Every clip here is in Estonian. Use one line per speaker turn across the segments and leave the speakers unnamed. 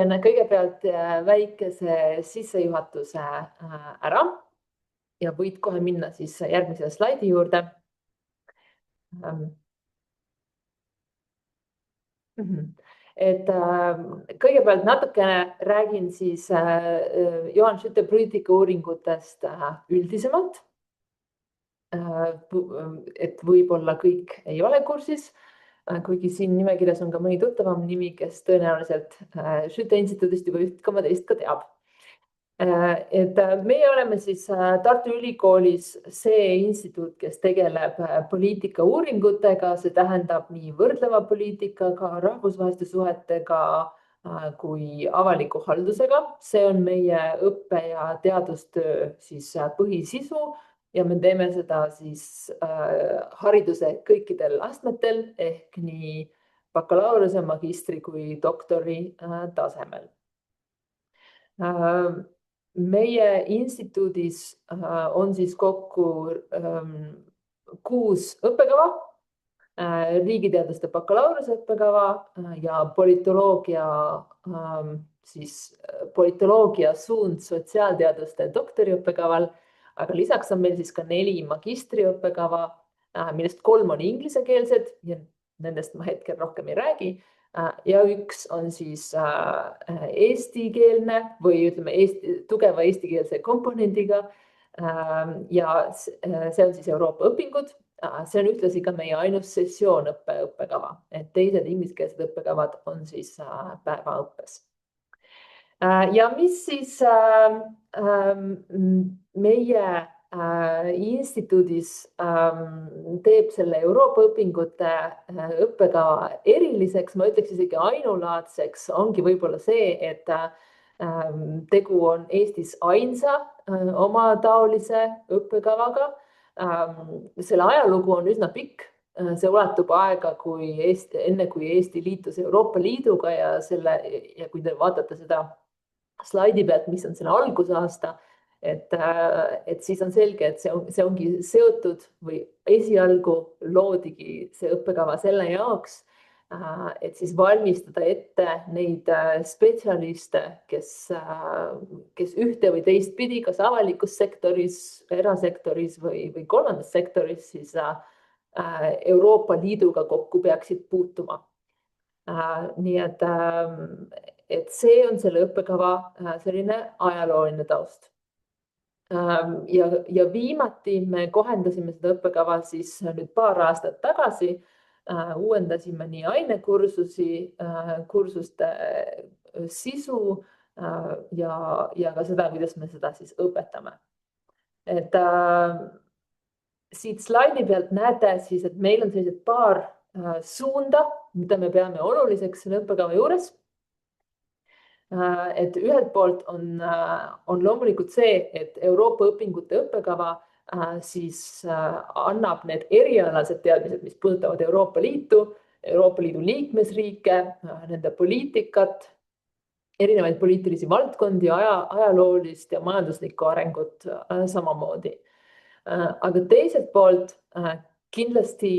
Kõigepealt väikese sissejuhatuse ära ja võid kohe minna siis järgmise slaidi juurde. Et kõigepealt natukene räägin siis Johan Skytte poliitikauuringutest üldisemalt. Et võib-olla kõik ei ole kursis, kuigi siin nimekirjas on ka mõni tuttavam nimi, kes tõenäoliselt Skytte instituudist juba üht koma teist ka teab. Et meie oleme siis Tartu Ülikoolis see instituut, kes tegeleb poliitikauuringutega, see tähendab nii võrdleva poliitikaga, rahvusvaheliste suhetega kui avaliku haldusega. See on meie õppe- ja teadustöö siis põhisisu ja me teeme seda siis hariduse kõikidel astmetel ehk nii bakalaureuse, magistri kui doktori tasemel. Meie instituudis on siis kokku 6 õppekava, riigiteaduste bakalaureuse õppekava ja politoloogia suund sotsiaalteaduste doktoriõppekaval, aga lisaks on meil siis ka 4 magistriõppekava, millest 3 on inglisekeelsed ja nendest ma hetkel rohkem ei räägi. Ja 1 on siis eestikeelne või ütleme tugeva eestikeelse komponendiga ja see on siis Euroopa õpingud. See on ühtlasi ka meie ainus sessioonõppekava, et teised ingliskeelsed õppekavad on siis päevaõppes. Ja mis siis meie instituudis teeb selle Euroopa õpingute õppekava eriliseks, ma ütleks isegi ainulaadseks, ongi võib-olla see, et tegu on Eestis ainsa oma taolise õppekavaga. Selle ajalugu on üsna pikk, see ulatub aega enne kui Eesti liitus Euroopa Liiduga ja kui te vaatate seda slaidi pealt, mis on selle algusaasta, et siis on selge, et see ongi seotud või esialgu loodigi see õppekava selle jaoks, et siis valmistada ette neid spetsialiste, kes ühte või teist pidi, kas avalikus sektoris, erasektoris või kolmandas sektoris siis Euroopa Liiduga kokku peaksid puutuma. Nii et see on selle õppekava selline ajalooline taust. Ja viimati me kohendasime seda õppekava siis nüüd paar aastat tagasi, uuendasime nii ainekursusi, kursuste sisu ja ka seda, kuidas me seda siis õpetame. Et siit slaidi pealt näete siis, et meil on sellised paar suunda, mida me peame oluliseks selle õppekava juures. Et ühelt poolt on loomulikult see, et Euroopa õpingute õppekava siis annab need erialased teadmised, mis puudutavad Euroopa Liitu, Euroopa Liidu liikmesriike, nende poliitikat, erinevaid poliitilisi valdkondi, ajaloolist ja majanduslikku arengut samamoodi. Aga teiselt poolt kindlasti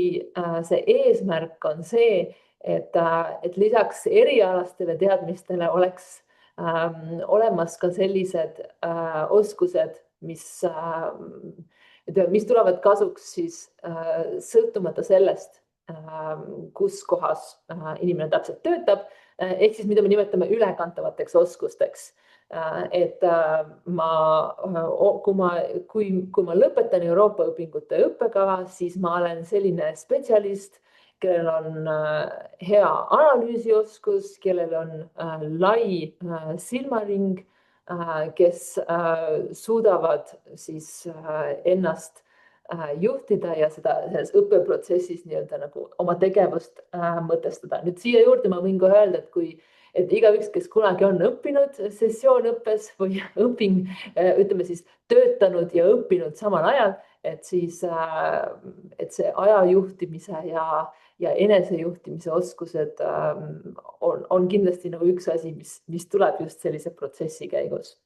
see eesmärk on see, et lisaks erialastele teadmistele oleks olemas ka sellised oskused, mis tulevad kasuks siis sõltumata sellest, kus kohas inimene täpselt töötab, ehk siis mida me nimetame ülekantavateks oskusteks. Et kui ma lõpetan Euroopa õpingute õppekava, siis ma olen selline spetsialist, kellel on hea analüüsioskus, kellel on lai silmaring, kes suudavad siis ennast juhtida ja selles õppeprotsessis nii-öelda nagu oma tegevust mõtestada. Nüüd siia juurde ma võin ka öelda, et igaüks, kes kunagi on õppinud sessioonõppes või ütleme siis töötanud ja õppinud samal ajal, et siis et see ajajuhtimise ja enesejuhtimise oskused on kindlasti nagu üks asi, mis tuleb just sellise protsessi käigus.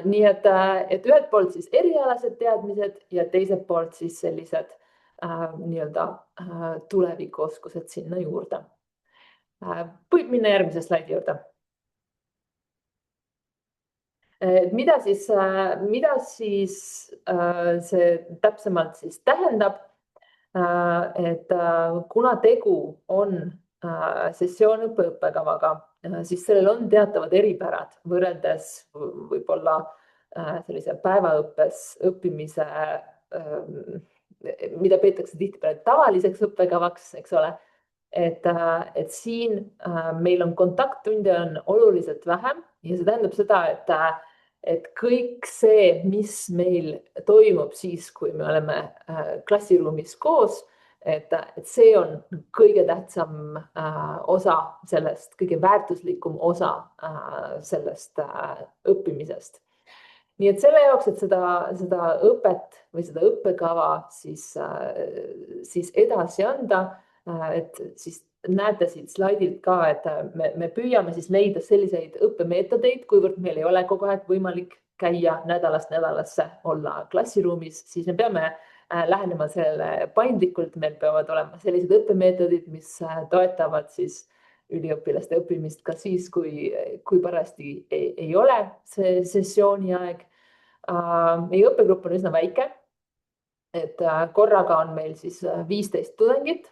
Nii et ühelt poolt siis erialased teadmised ja teiselt poolt siis sellised nii-öelda tulevikuoskused sinna juurde. Võib minna järgmise slaidi juurde. Mida siis see täpsemalt siis tähendab? Et kuna tegu on sessiooniõppe õppekavaga, siis sellel on teatavad eripärad võrreldes võib-olla sellise päevaõppes õppimise, mida peetakse tihtipeale tavaliseks õppekavaks, eks ole. Et siin meil on kontakttunde on oluliselt vähem ja see tähendab seda, et kõik see, mis meil toimub siis, kui me oleme klassiruumis koos, et see on kõige tähtsam osa sellest, kõige väärtuslikum osa sellest õppimisest. Nii et selle jaoks, et seda õpet või seda õppekava siis edasi anda, et siis näete siit slaidilt ka, et me püüame siis leida selliseid õppemeetodeid, kuivõrd meil ei ole kogu aeg võimalik käia nädalast nädalasse olla klassiruumis, siis me peame lähenema sellele paindlikult, meil peavad olema sellised õppemeetodid, mis toetavad siis üliõpilaste õppimist ka siis, kui parajasti ei ole see sessiooni aeg. Meie õppegrupp on üsna väike, et korraga on meil siis 15 tudengit.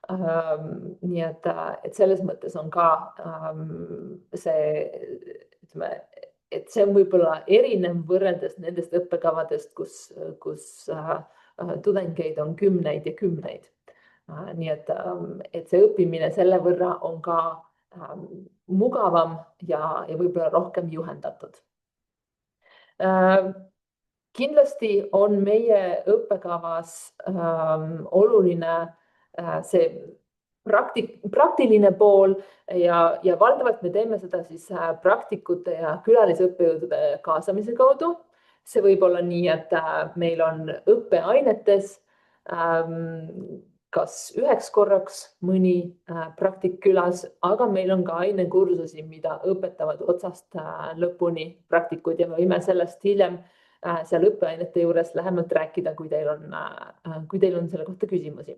Nii et selles mõttes on ka see, ütleme, et see on võib-olla erinev võrreldes nendest õppekavadest, kus tudengeid on kümneid ja kümneid. Nii et see õppimine selle võrra on ka mugavam ja võib-olla rohkem juhendatud. Kindlasti on meie õppekavas oluline see praktiline pool ja valdavalt me teeme seda siis praktikute ja külalisõppejõudude kaasamise kaudu. See võib olla nii, et meil on õppeainetes kas üheks korraks mõni praktik külas, aga meil on ka ainekursusi, mida õpetavad otsast lõpuni praktikud ja me võime sellest hiljem seal õppeainete juures lähemalt rääkida, kui teil on selle kohta küsimusi.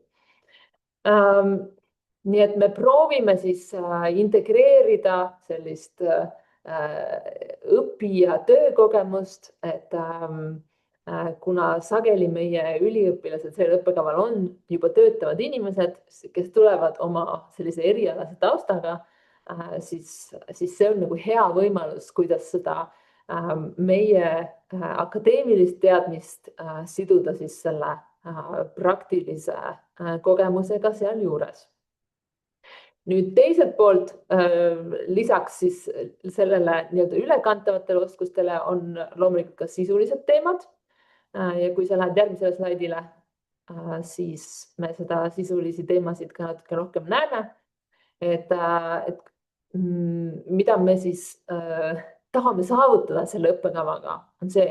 Nii et me proovime siis integreerida sellist õpi- ja töökogemust, et kuna sageli meie üliõpilased sellel õppekaval on juba töötavad inimesed, kes tulevad oma sellise erialase taustaga, siis see on nagu hea võimalus, kuidas seda meie akadeemilist teadmist siduda siis selle praktilise kogemusega seal juures. Nüüd teiselt poolt lisaks siis sellele nii-öelda ülekantavatele oskustele on loomulikult ka sisulised teemad. Ja kui sa lähed järgmisele slaidile, siis me seda sisulisi teemasid ka natuke rohkem näeme. Et mida me siis tahame saavutada selle õppekavaga, on see,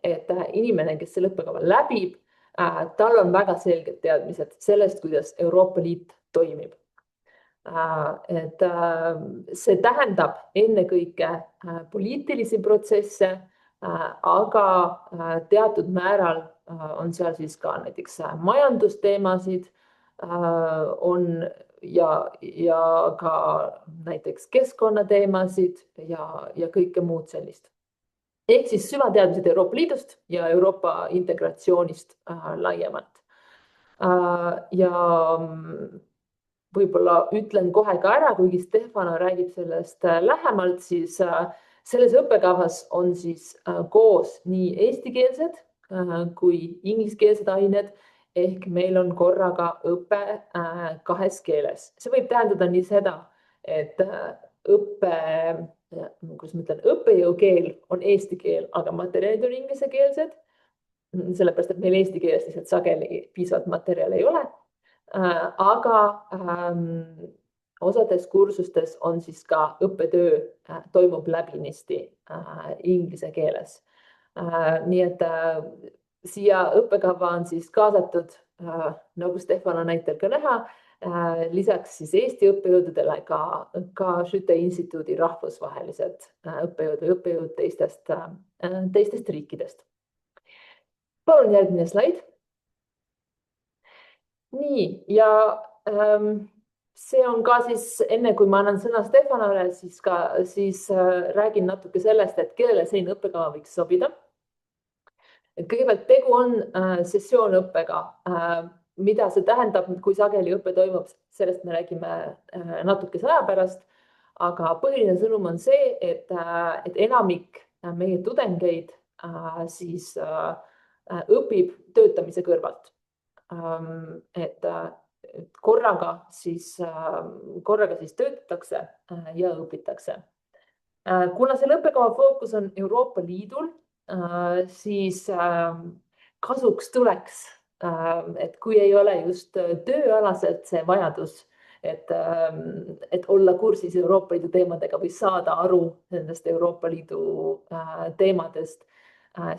et inimene, kes selle õppekava läbib, tal on väga selged teadmised sellest, kuidas Euroopa Liit toimib. Et see tähendab ennekõike poliitilisi protsesse, aga teatud määral on seal siis ka näiteks majandusteemasid ja ka näiteks keskkonnateemasid ja kõike muud sellist. Ehk siis süvateadmised Euroopa Liidust ja Euroopa integratsioonist laiemalt. Ja võib-olla ütlen kohe ka ära, kuigi Stefano räägib sellest lähemalt, siis selles õppekavas on siis koos nii eestikeelsed kui ingliskeelsed ained, ehk meil on korraga õpe kahes keeles. See võib tähendada nii seda, et õppejõukeel on eesti keel, aga materjalid on ingliskeelsed, sellepärast et meil eesti keeles lihtsalt sageli piisavalt materjale ei ole. Aga osades kursustes on siis ka õppetöö toimub läbinisti inglise keeles. Nii et siia õppekava on siis kaasatud, nagu Stefano näitel ka näha, lisaks siis Eesti õppejõududele ka Schütte instituudi rahvusvahelised õppejõud teistest riikidest. Palun järgmine slaid. Nii, ja see on ka siis, enne kui ma annan sõna Stefanale, siis räägin natuke sellest, et kellele selline õppekava võiks sobida. Et kõigepealt tegu on sessioonõppega, mida see tähendab, kui sageli õpe toimub, sellest me räägime natukese aja pärast, aga põhiline sõnum on see, et enamik meie tudengeid siis õpib töötamise kõrvalt. Et korraga siis töötatakse ja õpitakse. Kuna selle õppekava fookus on Euroopa Liidul, siis kasuks tuleks, et kui ei ole just tööalaselt see vajadus, et olla kursis Euroopa Liidu teemadega või saada aru nendest Euroopa Liidu teemadest,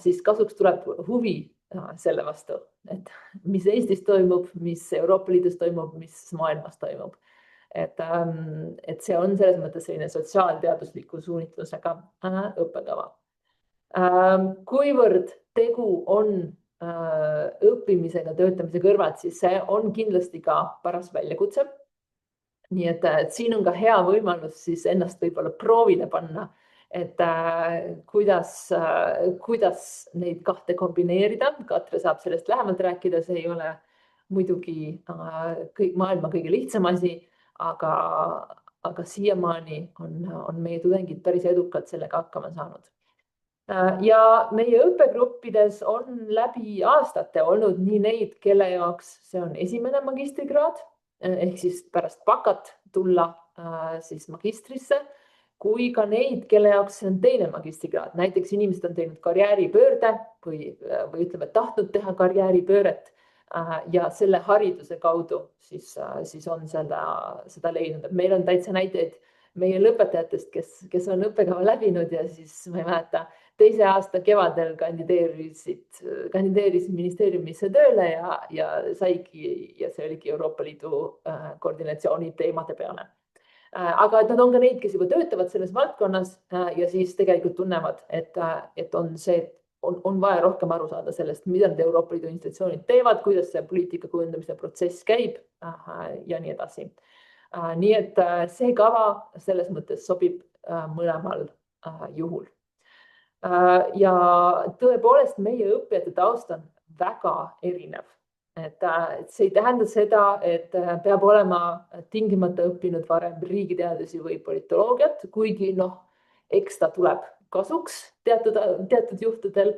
siis kasuks tuleb huvi selle vastu, et mis Eestis toimub, mis Euroopa Liidus toimub, mis maailmas toimub. Et see on selles mõttes selline sotsiaalteadusliku suunitlusega õppekava. Kuivõrd tegu on õppimisega töötamise kõrvalt, siis see on kindlasti ka paras väljakutse. Nii et siin on ka hea võimalus siis ennast võib-olla proovile panna, et kuidas neid kahte kombineerida. Katre saab sellest lähemalt rääkida, see ei ole muidugi maailma kõige lihtsam asi, aga siiamaani on meie tudengid päris edukalt sellega hakkama saanud. Ja meie õppegruppides on läbi aastate olnud nii neid, kelle jaoks see on esimene magistrikraad, ehk siis pärast bakat tulla siis magistrisse, kui ka neid, kelle jaoks see on teine magistrikraad. Näiteks inimesed on teinud karjääripöörde või ütleme, tahtnud teha karjääripööret ja selle hariduse kaudu siis on seda leidnud. Meil on täitsa näiteid meie lõpetajatest, kes on õppekava läbinud ja siis ma ei mäleta, teise aasta kevadel kandideeris ministeeriumisse tööle ja see oligi Euroopa Liidu koordinatsiooni teemade peale. Aga nad on ka neid, kes juba töötavad selles valdkonnas ja siis tegelikult tunnevad, et on vaja rohkem aru saada sellest, mida need Euroopa Liidu institutsioonid teevad, kuidas see poliitika kujundamise protsess käib ja nii edasi. Nii et see kava selles mõttes sobib mõlemal juhul. Ja tõepoolest meie õppijate taust on väga erinev. Et see ei tähenda seda, et peab olema tingimata õppinud varem riigiteadusi või politoloogiat, kuigi eks ta tuleb kasuks teatud juhtudel,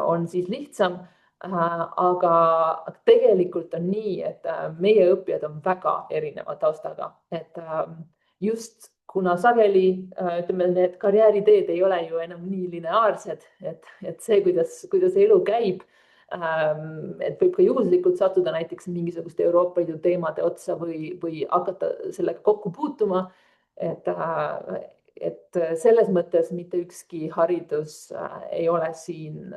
on siis lihtsam. Aga tegelikult on nii, et meie õppijad on väga erineva taustaga. Et just kuna sageli, ütleme, need karjääriteed ei ole ju enam nii lineaarsed, et see, kuidas elu käib, et võib ka juhuslikult sattuda näiteks mingisuguste Euroopa Liidu teemade otsa või hakata sellega kokku puutuma. Et selles mõttes mitte ükski haridus ei ole siin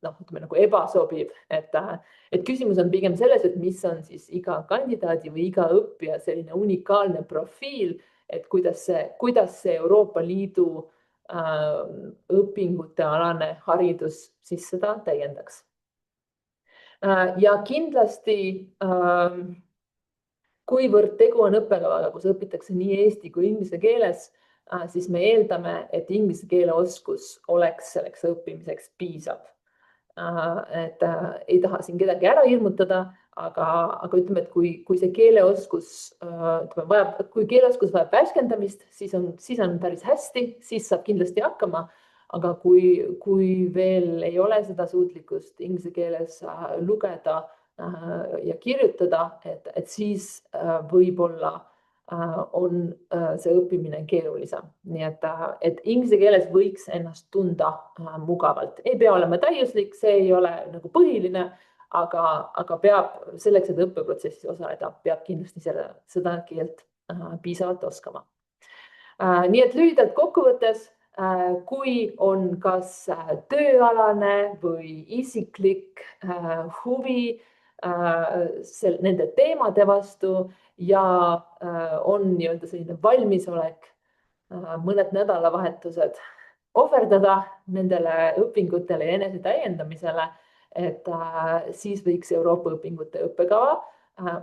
ütleme nagu ebasobiv. Et küsimus on pigem selles, et mis on siis iga kandidaadi või iga õppija selline unikaalne profiil, et kuidas see Euroopa Liidu õpingute alane haridus siis seda täiendaks. Ja kindlasti, kuivõrd tegu on õppekavaga, kus õpitakse nii eesti kui inglise keeles, siis me eeldame, et inglise keele oskus oleks selleks õppimiseks piisav. Et ei taha siin kedagi ära hirmutada, aga ütleme, et kui see keeleoskus vajab värskendamist, siis on päris hästi, siis saab kindlasti hakkama. Aga kui veel ei ole seda suutlikkust inglise keeles lugeda ja kirjutada, et siis võib-olla on see õppimine keerulisem. Nii et inglise keeles võiks ennast tunda mugavalt. Ei pea olema täiuslik, see ei ole nagu põhiline, aga peab selleks, et õppeprotsessis osaleda, peab kindlasti seda keelt piisavalt oskama. Nii et lühidalt kokkuvõttes, kui on kas tööalane või isiklik huvi nende teemade vastu ja on selline valmisolek mõned nädalavahetused ohverdada nendele õpingutele ja enese täiendamisele, et siis võiks Euroopa õpingute õppekava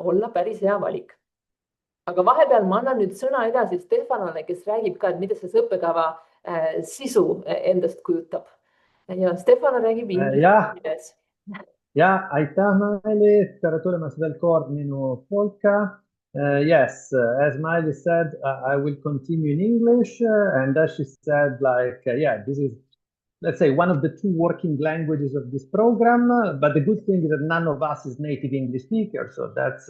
olla päris hea valik. aga vahepeal ma annan nüüd sõna edasi Stefanole, kes räägib ka, et mida see õppekava sisu endast kujutab. Ja Stefano räägib inglise keeles.
Ja, aitäh, Maili. Tere tulemast veel kord minu podcast. Yes, as Miley said, I will continue in English. And as she said, like, yeah, this is, let's say, one of the two working languages of this program. But the good thing is that none of us is native English speakers. So that's,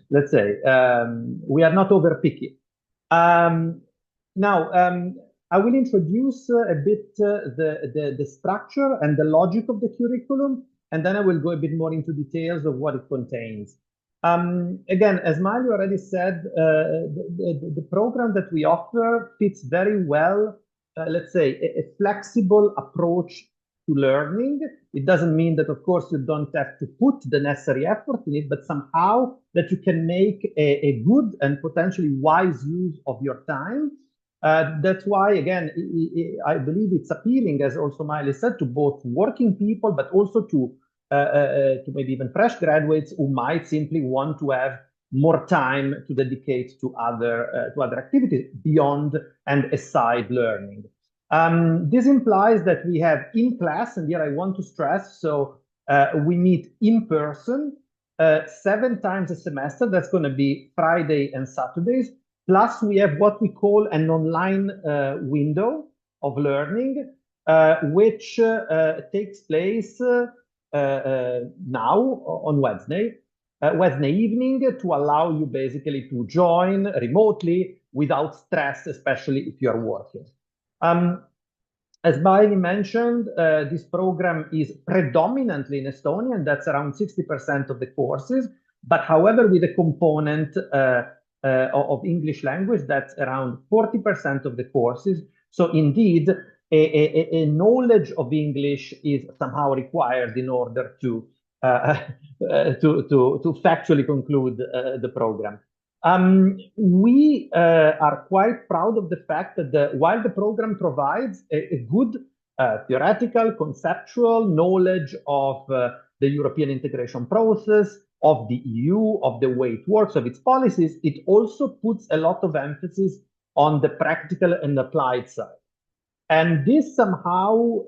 let's say, we are not over picky. Now, I will introduce a bit the structure and the logic of the curriculum, and then I will go a bit more into details of what it contains. Again, as Mario already said, the program that we offer fits very well, let's say, a flexible approach to learning. It doesn't mean that, of course, you don't have to put the necessary effort in it, but somehow that you can make a good and potentially wise use of your time. That's why, again, I believe it's appealing, as also Miley said, to both working people, but also to maybe even fresh graduates who might simply want to have more time to dedicate to other activities beyond and aside learning. This implies that we have in class, and here I want to stress, so we meet in person 7 times a semester. That's going to be Friday and Saturdays. Plus, we have what we call an online window of learning, which takes place now on Wednesday evening, to allow you basically to join remotely without stress, especially if you're working. As Bailey mentioned, this program is predominantly in Estonian. That's around 60% of the courses, but however, with a component of English language, that's around 40% of the courses. So indeed, a knowledge of English is somehow required in order to factually conclude the program. We are quite proud of the fact that while the program provides a good theoretical, conceptual knowledge of the European integration process, of the EU, of the way it works, of its policies, it also puts a lot of emphasis on the practical and applied side. And this somehow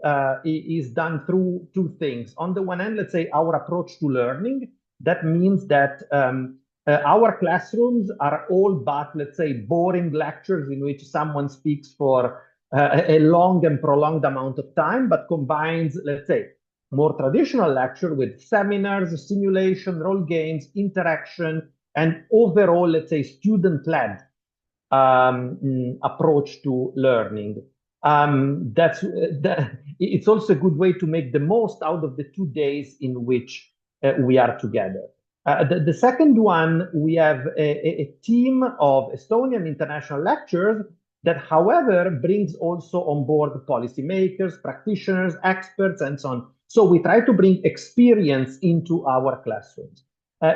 is done through 2 things. On the one hand, let's say our approach to learning. That means that our classrooms are all but, let's say, boring lectures in which someone speaks for a long and prolonged amount of time, but combines, let's say, more traditional lecture with seminars, simulation, role games, interaction, and overall, let's say, student-led approach to learning. It's also a good way to make the most out of the 2 days in which we are together. The second one, we have a team of Estonian international lecturers that, however, brings also on board policymakers, practitioners, experts, and so on. So we try to bring experience into our classrooms.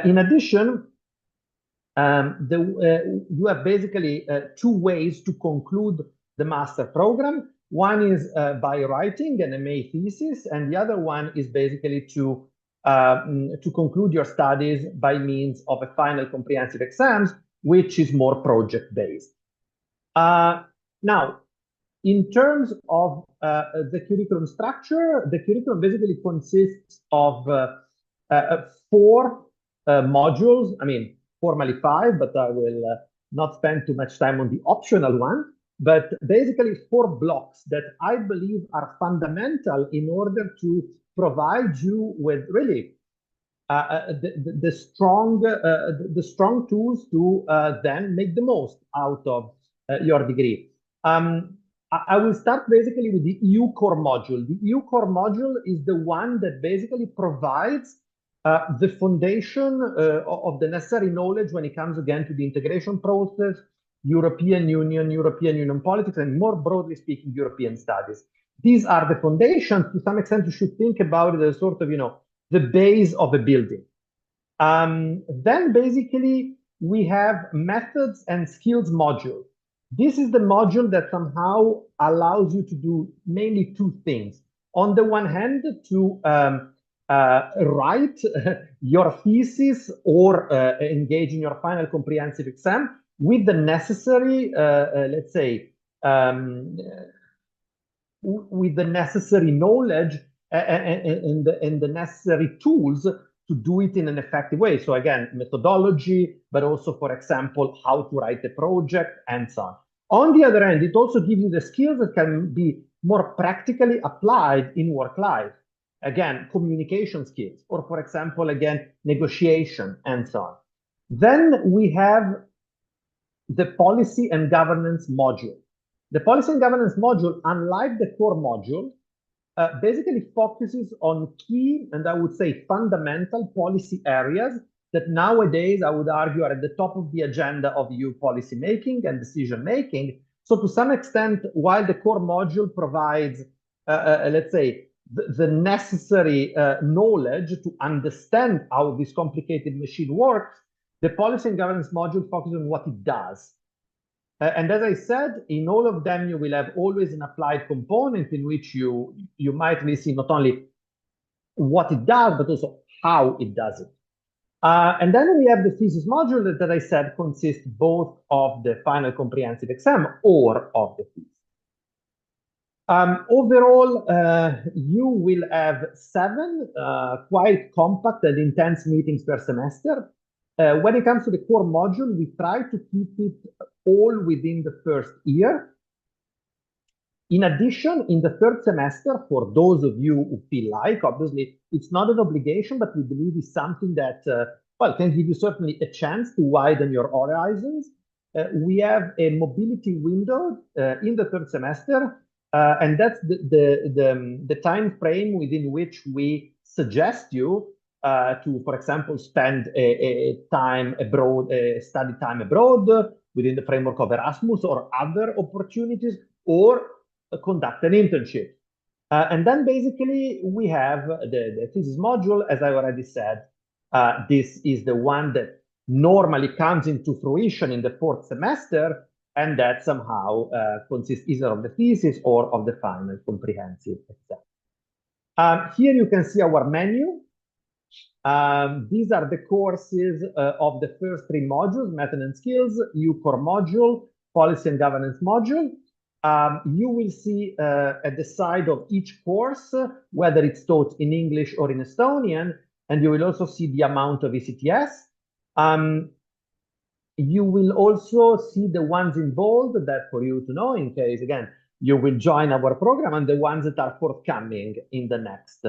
In addition, you have basically 2 ways to conclude the master program. One is by writing an MA thesis, and the other one is basically to conclude your studies by means of a final comprehensive exams, which is more project-based. Now, in terms of the curriculum structure, the curriculum basically consists of 4 modules. I mean, formally 5, but I will not spend too much time on the optional one. But basically 4 blocks that I believe are fundamental in order to provide you with really the strong tools to then make the most out of your degree. I will start basically with the EU core module. The EU core module is the one that basically provides the foundation of the necessary knowledge when it comes again to the integration process, European Union politics, and more broadly speaking, European studies. These are the foundations. To some extent, you should think about it as sort of, the base of a building. Then basically, we have methods and skills module. This is the module that somehow allows you to do mainly 2 things. On the one hand, to write your thesis or engage in your final comprehensive exam with the necessary, let's say, with the necessary knowledge and the necessary tools to do it in an effective way. So again, methodology, but also, for example, how to write a project and so on. On the other hand, it also gives you the skills that can be more practically applied in work life. Again, communication skills, or for example, again, negotiation and so on. Then we have the policy and governance module. The policy and governance module, unlike the core module, basically focuses on key and I would say fundamental policy areas that nowadays I would argue are at the top of the agenda of EU policy making and decision making. So to some extent, while the core module provides, let's say, the necessary knowledge to understand how this complicated machine works, the policy and governance module focuses on what it does. And as I said, in all of them, you will have always an applied component in which you might really see not only what it does, but also how it does it. And then we have the thesis module that I said consists both of the final comprehensive exam or of the thesis. Overall, you will have 7 quite compact and intense meetings per semester. When it comes to the core module, we try to keep it all within the first year. In addition, in the third semester, for those of you who feel like, obviously, it's not an obligation, but we believe it's something that, well, can give you certainly a chance to widen your horizons. We have a mobility window in the third semester, and that's the time frame within which we suggest you to, for example, spend a time abroad, study time abroad within the framework of Erasmus or other opportunities, or conduct an internship. And then basically we have the thesis module, as I already said. This is the one that normally comes into fruition in the fourth semester, and that somehow consists either of the thesis or of the final comprehensive exam. Here you can see our menu. These are the courses of the first 3 modules: Method and Skills, EU Core Module, Policy and Governance Module. You will see at the side of each course, whether it's taught in English or in Estonian, and you will also see the amount of ECTS. You will also see the ones in bold, that for you to know in case, again, you will join our program, and the ones that are forthcoming in the next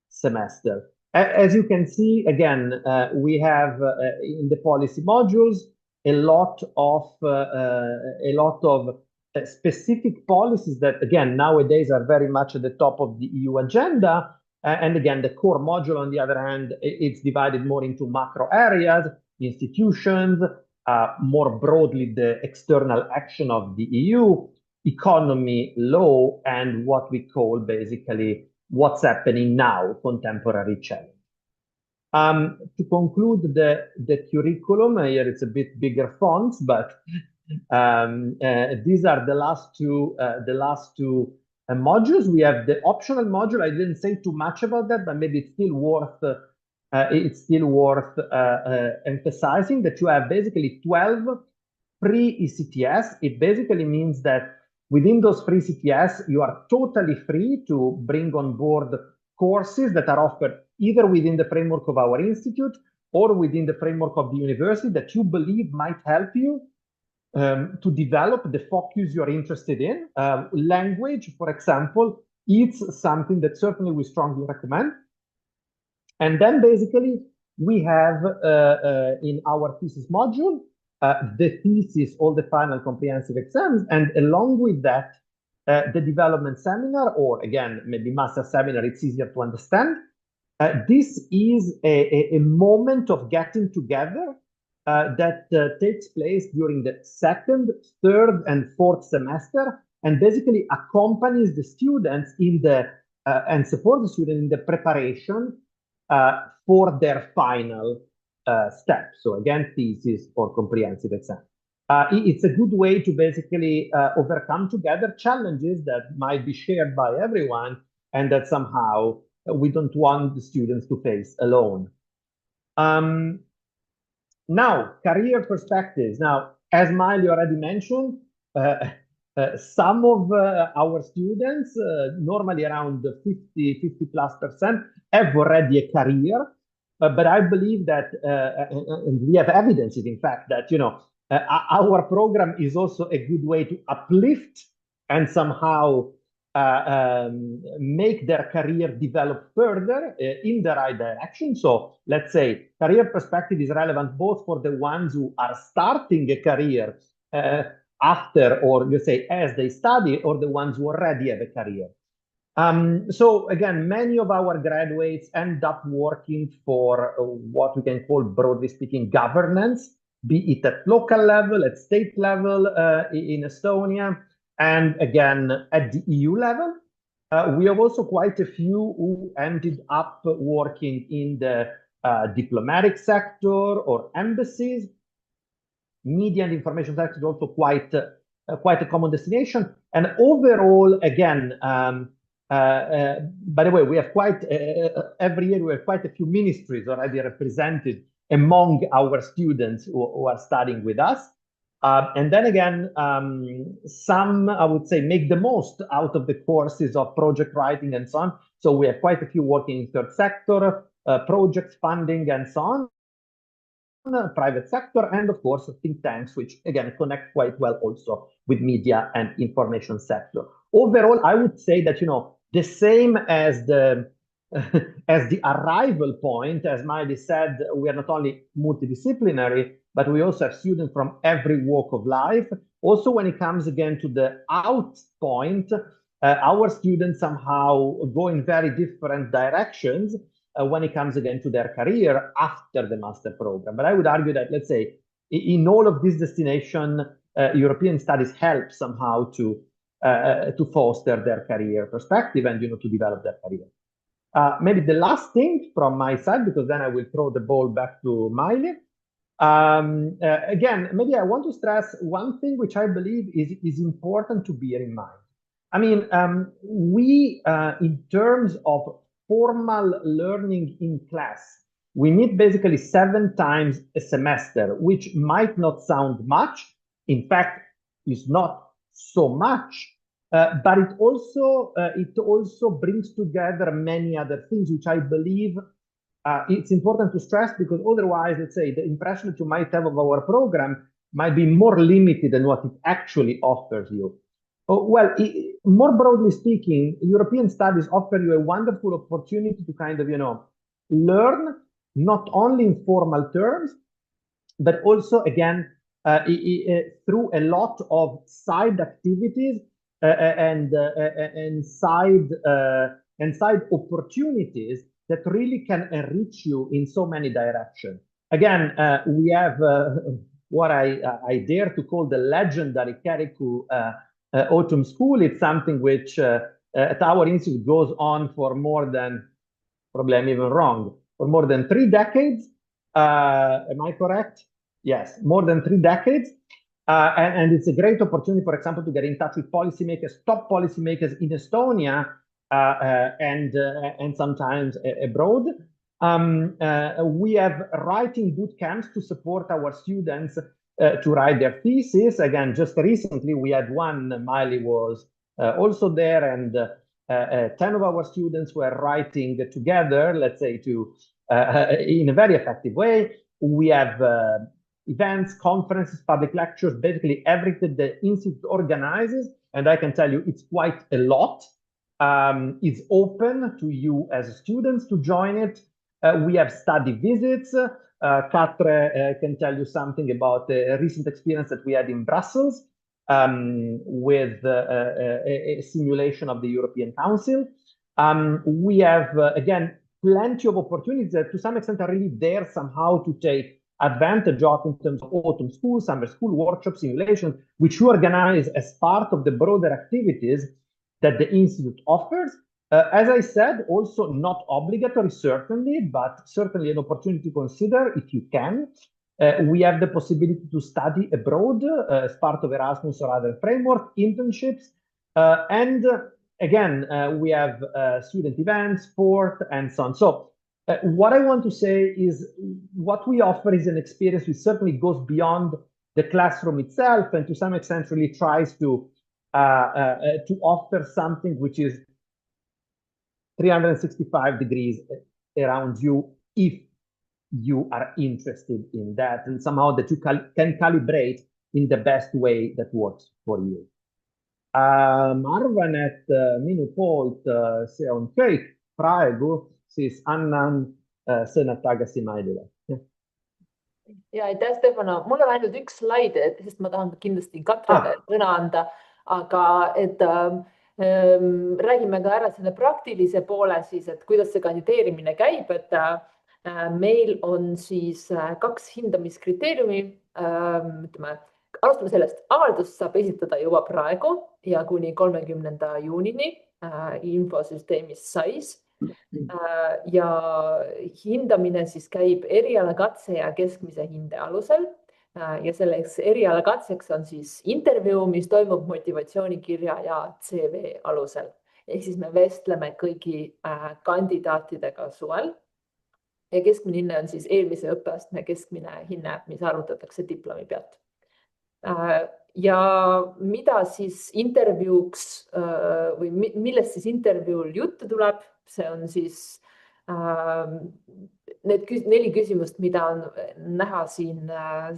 semester. As you can see, again, we have in the policy modules a lot of specific policies that, again, nowadays are very much at the top of the EU agenda. And again, the core module, on the other hand, it's divided more into macro areas, institutions, more broadly, the external action of the EU, economy, law, and what we call basically what's happening now, contemporary challenge. To conclude the curriculum, here it's a bit bigger fonts, but these are the last two modules. We have the optional module. I didn't say too much about that, but maybe it's still worth emphasizing that you have basically 12 free ECTS. It basically means that within those free ECTS, you are totally free to bring on board courses that are offered either within the framework of our institute or within the framework of the university that you believe might help you to develop the focus you're interested in. Language, for example, it's something that certainly we strongly recommend. And then basically we have in our thesis module, the thesis, all the final comprehensive exams, and along with that, the development seminar, or again, maybe master seminar, it's easier to understand. This is a moment of getting together that takes place during the second, third, and fourth semester, and basically accompanies the students in the and support the students in the preparation for their final steps. So again, thesis or comprehensive exam. It's a good way to basically overcome together challenges that might be shared by everyone, and that somehow we don't want the students to face alone. Now, career perspectives. Now, as Miley already mentioned, some of our students, normally around 50 plus%, have already a career. But I believe that, and we have evidences, in fact, that our program is also a good way to uplift and somehow make their career develop further in the right direction. So let's say career perspective is relevant both for the ones who are starting a career after, or you say as they study, or the ones who already have a career. So again, many of our graduates end up working for what we can call, broadly speaking, governance, be it at local level, at state level in Estonia, and again, at the EU level. We have also quite a few who ended up working in the diplomatic sector or embassies. Media and information sector is also quite a common destination. And overall, again, by the way, we have every year we have quite a few ministries already represented among our students who are studying with us. And then again, some, I would say, make the most out of the courses of project writing and so on. So we have quite a few working in third sector, projects, funding, and so on. Private sector, and of course think tanks, which again connect quite well also with media and information sector. Overall, I would say that the same as the as the arrival point, as Miley said, we are not only multidisciplinary, but we also have students from every walk of life. Also, when it comes again to the out point, our students somehow go in very different directions when it comes again to their career after the master program. But I would argue that, let's say, in all of these destinations, European studies help somehow to foster their career perspective and to develop their career. Maybe the last thing from my side, because then I will throw the ball back to Miley. Again, maybe I want to stress one thing which I believe is important to bear in mind. I mean, we, in terms of formal learning in class, we meet basically 7 times a semester, which might not sound much. In fact, is not so much, but it also brings together many other things, which I believe it's important to stress, because otherwise, let's say, the impression that you might have of our program might be more limited than what it actually offers you. Well, more broadly speaking, European studies offer you a wonderful opportunity to kind of, learn not only in formal terms, but also, again, through a lot of side activities and side opportunities that really can enrich you in so many directions. Again, we have what I dare to call the legendary Keriku Autumn School. It's something which at our institute goes on for more than, probably I'm even wrong, for more than 3 decades. Am I correct? Yes, more than 3 decades. And it's a great opportunity, for example, to get in touch with policymakers, top policymakers in Estonia, and sometimes abroad. We have writing boot camps to support our students to write their thesis. Again, just recently we had one. Miley was also there, and 10 of our students were writing together, let's say, in a very effective way. We have events, conferences, public lectures, basically everything the institute organizes, and I can tell you it's quite a lot. It's open to you as students to join it. We have study visits. Katre can tell you something about a recent experience that we had in Brussels with a simulation of the European Council. We have, again, plenty of opportunities that to some extent are really there somehow to take advantage of in terms of autumn school, summer school, workshops, simulations, which you organize as part of the broader activities that the institute offers. As I said, also not obligatory, certainly, but certainly an opportunity to consider if you can. We have the possibility to study abroad as part of Erasmus or other framework, internships, and again, we have student events, sport, and so on. So what I want to say is what we offer is an experience which certainly goes beyond the classroom itself and to some extent really tries to offer something which is 365 degrees around you if you are interested in that and somehow that you can calibrate in the best way that works for you. Ma arvan, et minu poolt see on kõik. Praegu siis annan sõna tagasi Mailile.
ja aitäh, Stefano. Mul on ainult üks slaid, sest ma tahan kindlasti Katrele sõna anda, aga räägime ka ära selle praktilise poole siis, et kuidas see kandideerimine käib, et meil on siis 2 hindamiskriteeriumi. Ütleme, alustame sellest, avaldust saab esitada juba praegu ja kuni 30. juunini infosüsteemis SAIS. Ja hindamine siis käib erialakatse ja keskmise hinde alusel. Ja selleks erialakatseks on siis intervjuu, mis toimub motivatsioonikirja ja CV alusel. Ehk siis me vestleme kõigi kandidaatidega suvel. Ja keskmine hinne on siis eelmise õppeastme keskmine hinne, mis arvutatakse diplomi pealt. Ja mida siis intervjuuks või millest siis intervjuul juttu tuleb, see on siis need 4 küsimust, mida on näha siin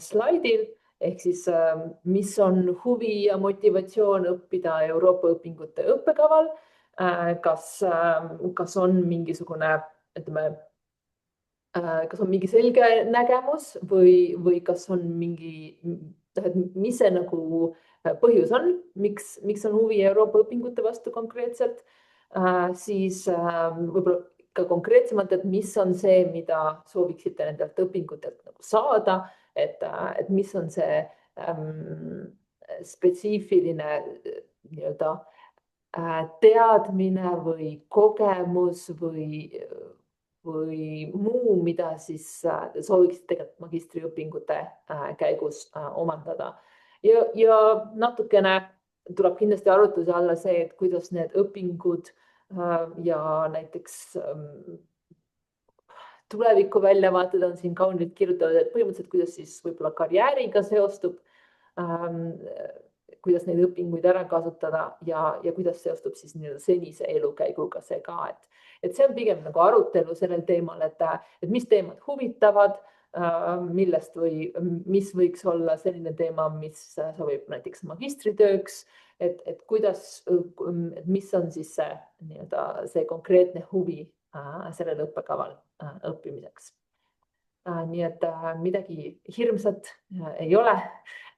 slaidil, ehk siis mis on huvi ja motivatsioon õppida Euroopa õpingute õppekaval, kas on mingisugune, ütleme, kas on mingi selge nägemus või kas on mingi, mis see nagu põhjus on, miks on huvi Euroopa õpingute vastu konkreetselt, siis võib-olla ka konkreetsemalt, et mis on see, mida sooviksite nendelt õpingutelt nagu saada, et mis on see spetsiifiline nii-öelda teadmine või kogemus või muu, mida siis sooviksite tegelikult magistriõpingute käigus omandada. Ja natukene tuleb kindlasti arutluse alla see, et kuidas need õpingud ja näiteks tuleviku väljavaated on siin kaunilt kirjutatud, et põhimõtteliselt kuidas siis võib-olla karjääriga seostub, kuidas neid õpinguid ära kasutada ja kuidas seostub siis senise elukäiguga see ka, et see on pigem nagu arutelu sellel teemal, et mis teemad huvitavad, millest või mis võiks olla selline teema, mis sobib näiteks magistritööks, et kuidas, mis on siis see konkreetne huvi sellel õppekaval õppimiseks. Nii et midagi hirmsat ei ole.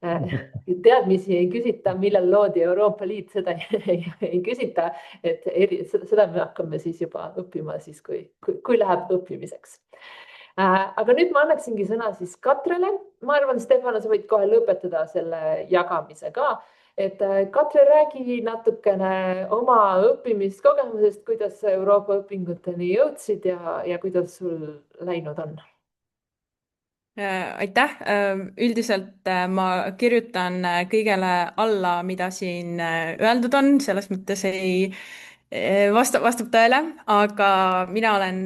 Teadmisi ei küsita, millal loodi Euroopa Liit, seda ei küsita, et seda me hakkame siis juba õppima siis, kui läheb õppimiseks. Aga nüüd ma annaksingi sõna siis Katrele. Ma arvan, Stefano, sa võid kohe lõpetada selle jagamise ka. Et Katre, räägi natukene oma õppimiskogemusest, kuidas Euroopa õpinguteni jõudsid ja kuidas sul läinud on?
Aitäh. Üldiselt ma kirjutan kõigele alla, mida siin öeldud on, selles mõttes vastab tõele, aga mina olen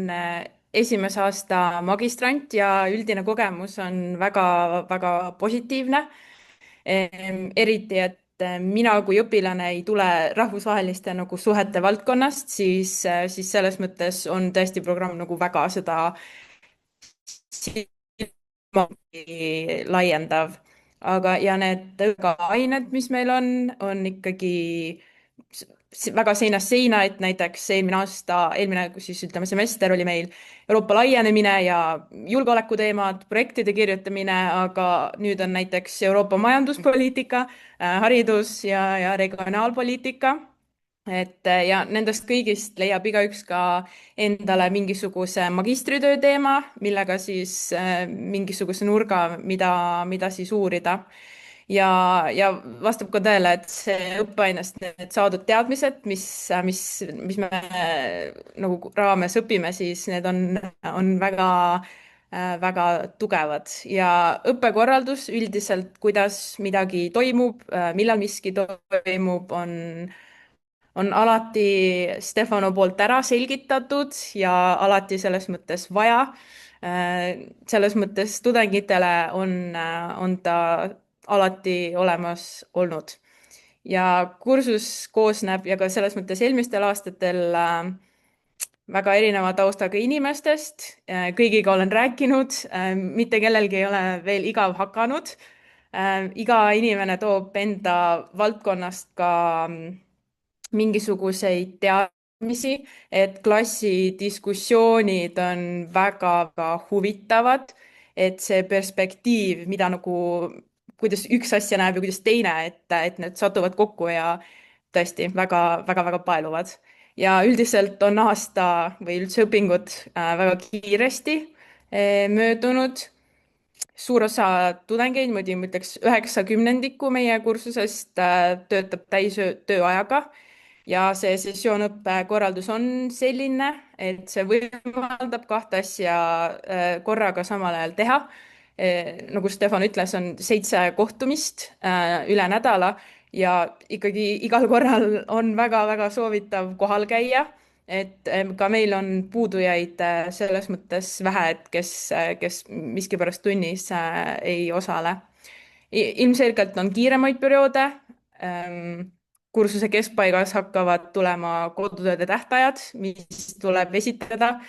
esimese aasta magistrant ja üldine kogemus on väga positiivne. Eriti, et mina kui õpilane ei tule rahvusvaheliste nagu suhete valdkonnast, siis selles mõttes on tõesti programm nagu väga seda laiendav. Ja need ained, mis meil on ikkagi väga seinast seina, et näiteks eelmine siis ütleme semester oli meil Euroopa laienemine ja julgeolekuteemad, projektide kirjutamine, aga nüüd on näiteks Euroopa majanduspoliitika, haridus ja regionaalpoliitika. Ja nendest kõigist leiab igaüks ka endale mingisuguse magistritöö teema, millega siis mingisuguse nurga, mida siis uurida. Ja vastab ka tõele, et see õppeainest need saadud teadmised, mis me nagu raames õpime, siis need on väga tugevad ja õppekorraldus üldiselt, kuidas midagi toimub, millal miski toimub, on alati Stefano poolt ära selgitatud ja alati selles mõttes vaja. Selles mõttes tudengitele on ta alati olemas olnud. Ja kursus koosneb ja ka selles mõttes eelmistel aastatel väga erineva taustaga inimestest. Kõigiga olen rääkinud, mitte kellelgi ei ole veel igav hakanud. Iga inimene toob enda valdkonnast ka mingisuguseid teadmisi, et klassidiskussioonid on väga-väga huvitavad, et see perspektiiv, mida nagu, kuidas üks asja näeb ja kuidas teine, et need satuvad kokku ja tõesti väga-väga-väga paeluvad. Ja üldiselt on aasta või üldse õpingud väga kiiresti möödunud. Suur osa tudengeid, ma ütleks 9/10 meie kursusest töötab täistööajaga ja see sessioonõppe korraldus on selline, et see võimaldab kahte asja korraga samal ajal teha. Nagu Stefan ütles, on 7 kohtumist üle nädala ja ikkagi igal korral on väga-väga soovitav kohal käia. Et ka meil on puudujaid selles mõttes vähe, et kes miskipärast tunnis ei osale. Ilmselgelt on kiiremaid perioode. Kursuse keskpaigas hakkavad tulema kodutööde tähtajad, mis tuleb esitada,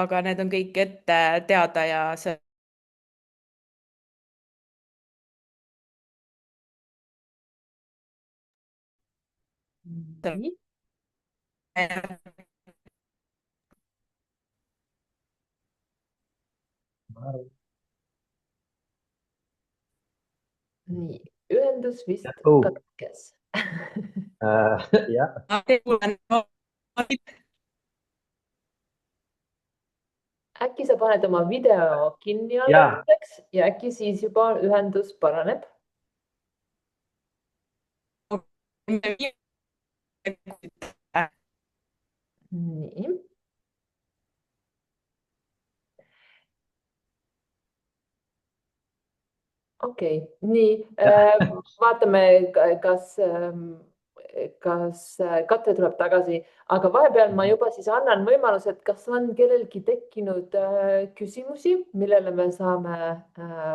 aga need on kõik ette teada ja see
nii, nii, ühendus vist
Oh,
katkes.
yeah.
äkki sa paned oma video kinni
Jaa.
alguseks ja äkki siis juba ühendus paraneb? nii, okei, nii vaatame, kas Katre tuleb tagasi, aga vahepeal ma juba siis annan võimaluse, et kas on kellelgi tekkinud küsimusi, millele me saame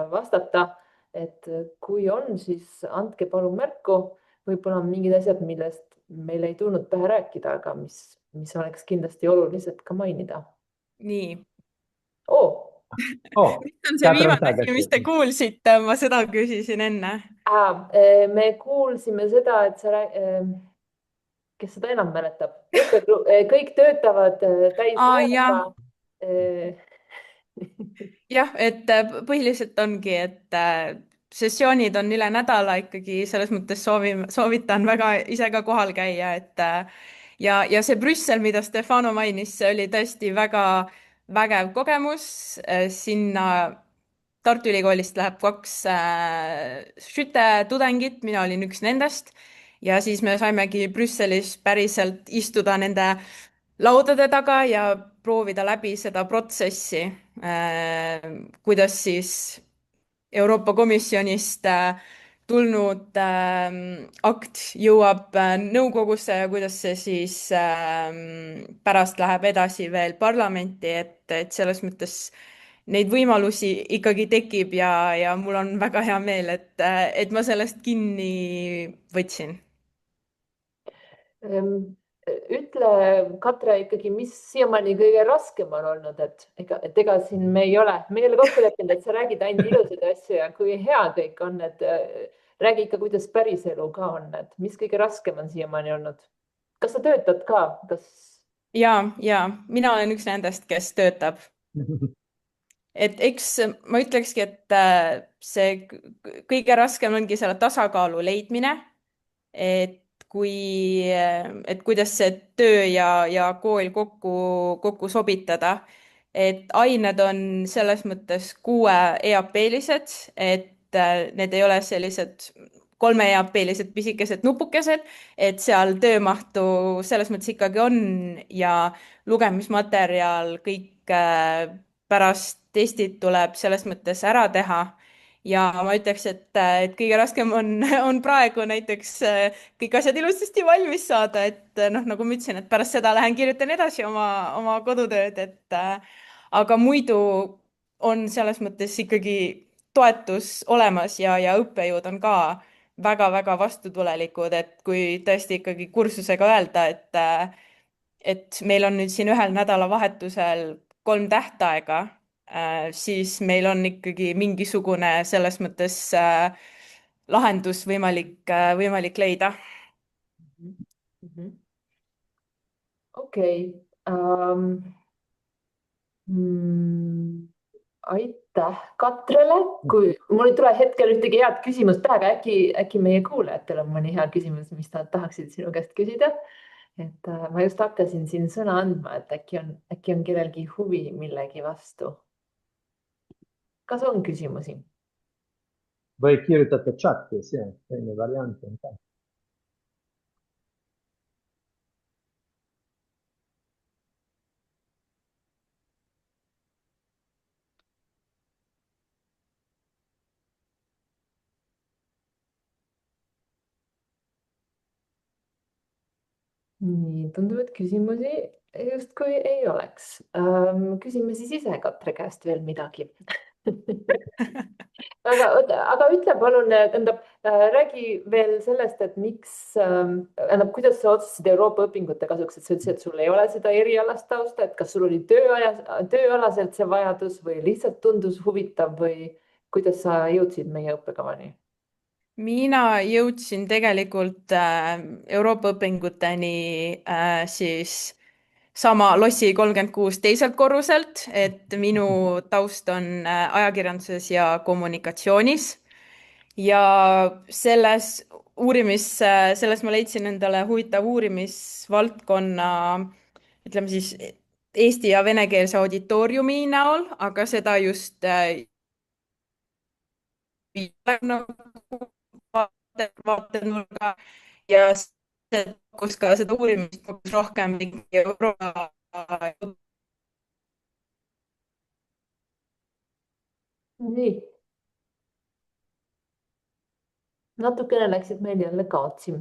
vastata. Et kui on, siis andke palun märku, võib-olla on mingid asjad, millest meil ei tulnud pähe rääkida, aga mis oleks kindlasti olulised ka mainida.
nii.
Oh,
Mis on see
Katre on
viimane asi,
tagasi.
mis te kuulsite? Ma seda küsisin enne.
Me kuulsime seda, et kes seda enam mäletab, kõik töötavad täismääraga.
Jah, et põhiliselt ongi, et sessioonid on üle nädala ikkagi, selles mõttes soovitan väga ise ka kohal käia, et ja see Brüssel, mida Stefano mainis, see oli tõesti väga vägev kogemus. Sinna Tartu Ülikoolist läheb 2 Schütte tudengit, mina olin üks nendest ja siis me saimegi Brüsselis päriselt istuda nende laudade taga ja proovida läbi seda protsessi, kuidas siis Euroopa Komisjonist tulnud akt jõuab nõukogusse ja kuidas see siis pärast läheb edasi veel parlamenti, et selles mõttes neid võimalusi ikkagi tekib ja mul on väga hea meel, et ma sellest kinni võtsin.
ütle, Katre, ikkagi, mis siiamaani kõige raskem on olnud, et ega siin me ei ole kokku leppinud, et sa räägid ainult ilusaid asju ja kui hea kõik on, et räägi ikka, kuidas päriselu ka on, et mis kõige raskem on siiamaani olnud. kas sa töötad ka,
ja mina olen üks nendest, kes töötab. Et eks ma ütlekski, et see kõige raskem ongi selle tasakaalu leidmine, et kuidas see töö ja kool kokku sobitada. Et ained on selles mõttes 6 EAP-lised, et need ei ole sellised 3 EAP-lised pisikesed nupukesed, et seal töömahtu selles mõttes ikkagi on ja lugemismaterjal kõik pärast testid tuleb selles mõttes ära teha ja ma ütleks, et kõige raskem on praegu näiteks kõik asjad ilusasti valmis saada, et noh, nagu ma ütlesin, et pärast seda lähen kirjutan edasi oma kodutööd, aga muidu on selles mõttes ikkagi toetus olemas ja õppejõud on ka väga-väga vastutulelikud, et kui tõesti ikkagi kursusega öelda, et meil on nüüd siin ühel nädalavahetusel 3 tähtaega, siis meil on ikkagi mingisugune selles mõttes lahendus võimalik leida.
Okei. Aitäh Katrele. Kui mul ei tule hetkel ühtegi head küsimust pähe, aga äkki meie kuulajatel on mõni hea küsimus, mis nad tahaksid sinu käest küsida. Et ma just hakkasin siin sõna andma, et äkki on kellelgi huvi millegi vastu. Kas on küsimusi?
Või kirjutate chatis, jah, teine variant on ka.
Nii, tundub, et küsimusi justkui ei oleks. Küsime siis ise Katre käest veel midagi. aga ütle palun, räägi veel sellest, et kuidas sa otsustasid Euroopa õpingute kasuks, et sa ütlesid, et sul ei ole seda erialast tausta, et kas sul oli tööalaselt see vajadus või lihtsalt tundus huvitav või kuidas sa jõudsid meie õppekavani?
Mina jõudsin tegelikult Euroopa õpinguteni siis sama Lossi 36 teiselt korruselt, et minu taust on ajakirjanduses ja kommunikatsioonis ja selles ma leidsin endale huvitav uurimisvaldkonna, ütleme siis eesti ja venekeelse auditooriumi näol, aga seda just vaatenurga ja kus ka seda uurimist rohkem Euroopa.
Nii. Natukene läksid meil jälle kaotsi.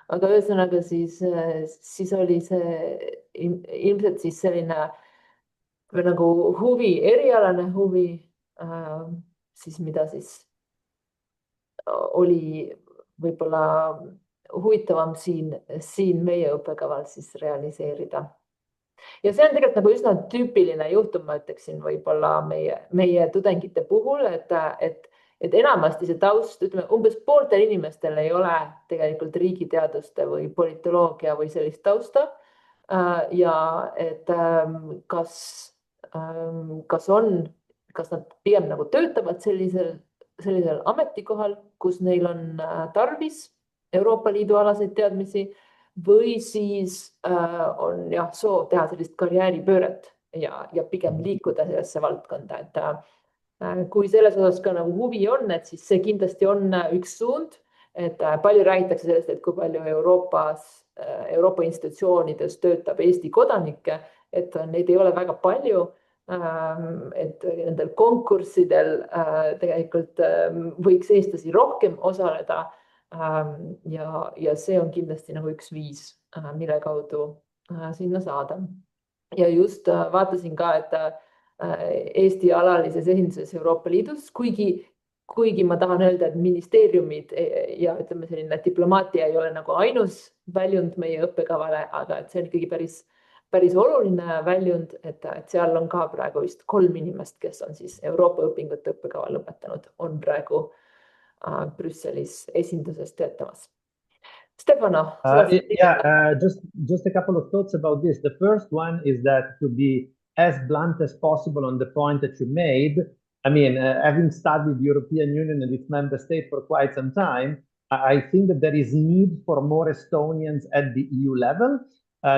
Aga ühesõnaga siis oli see ilmselt siis selline nagu huvi, erialane huvi, siis mida siis oli võib-olla huvitavam siin meie õppekaval siis realiseerida. Ja see on tegelikult nagu üsna tüüpiline juhtum, ma ütleksin võib-olla meie tudengite puhul, et enamasti see taust, ütleme umbes pooltel inimestel ei ole tegelikult riigiteaduste või politoloogia või sellist tausta. Ja et kas nad pigem nagu töötavad sellisel ametikohal, kus neil on tarvis Euroopa Liidu alaseid teadmisi või siis on jah soov teha sellist karjääripööret ja pigem liikuda sellesse valdkonda, et kui selles osas ka nagu huvi on, et siis see kindlasti on üks suund, et palju räägitakse sellest, et kui palju Euroopa institutsioonides töötab Eesti kodanikke, et neid ei ole väga palju. Et nendel konkurssidel tegelikult võiks eestlasi rohkem osaleda ja see on kindlasti nagu üks viis, mille kaudu sinna saada. Ja just vaatasin ka, et Eesti alalises esinduses Euroopa Liidus, kuigi ma tahan öelda, et ministeeriumid ja ütleme selline diplomaatia ei ole nagu ainus väljund meie õppekavale, aga et see on ikkagi päris oluline väljund, et seal on ka praegu vist 3 inimest, kes on siis Euroopa õpingute õppekava lõpetanud, on praegu Brüsselis esinduses töötamas. Stefano.
Just a couple of thoughts about this. The first one is that to be as blunt as possible on the point that you made, I mean, having studied the European Union and its member state for quite some time, I think that there is need for more Estonians at the EU level.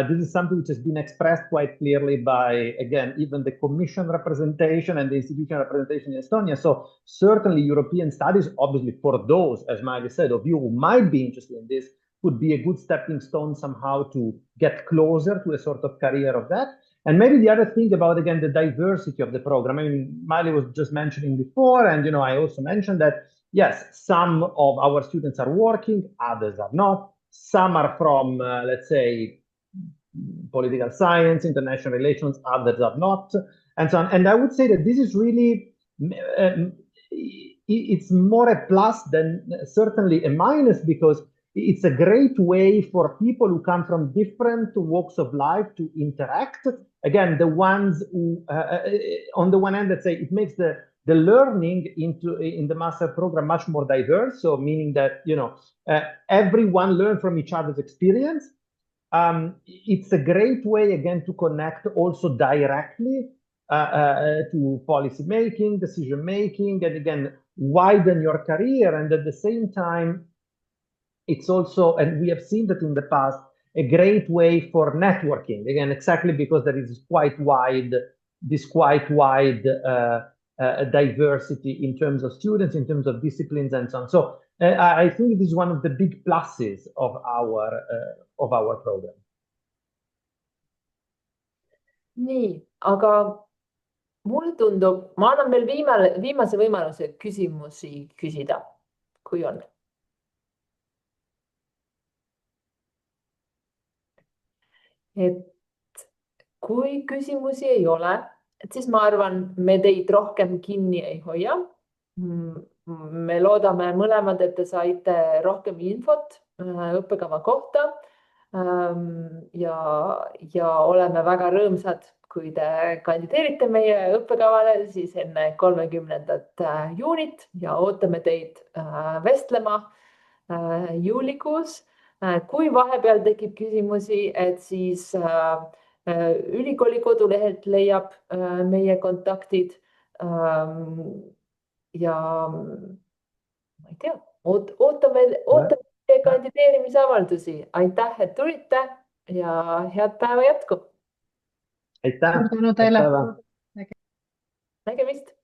This is something which has been expressed quite clearly by, again, even the Commission representation and the institutional representation in Estonia. So certainly European studies, obviously for those, as Maggie said, of you who might be interested in this, could be a good stepping stone somehow to get closer to a sort of career of that. And maybe the other thing about, again, the diversity of the program. I mean, Miley was just mentioning before, and I also mentioned that, yes, some of our students are working, others are not. Some are from, let's say, political science, international relations, others are not, and so on. And I would say that this is really, it's more a plus than certainly a minus, because it's a great way for people who come from different walks of life to interact. Again, the ones who, on the one hand, let's say, it makes the learning in the master program much more diverse. So meaning that, everyone learns from each other's experience. It's a great way, again, to connect also directly to policy making, decision making, and again, widen your career. And at the same time, it's also, and we have seen that in the past, a great way for networking. Again, exactly because there is quite wide diversity in terms of students, in terms of disciplines, and so on. So I think it is one of the big pluses of our program.
Nii, aga mulle tundub, ma annan veel viimase võimaluse küsimusi küsida, kui on. Et kui küsimusi ei ole, siis ma arvan, me teid rohkem kinni ei hoia. Me loodame mõlemad, et te saite rohkem infot õppekava kohta. Ja oleme väga rõõmsad, kui te kandideerite meie õppekavale siis enne 30. juunit ja ootame teid vestlema juulikuus. Kui vahepeal tekib küsimusi, et siis ülikooli kodulehelt leiab meie kontaktid. Ja ma ei tea, ootame kandideerimisavaldusi. Aitäh, et tulite ja head päeva jätku.
Aitäh.
Tänu teile.
Nägemist.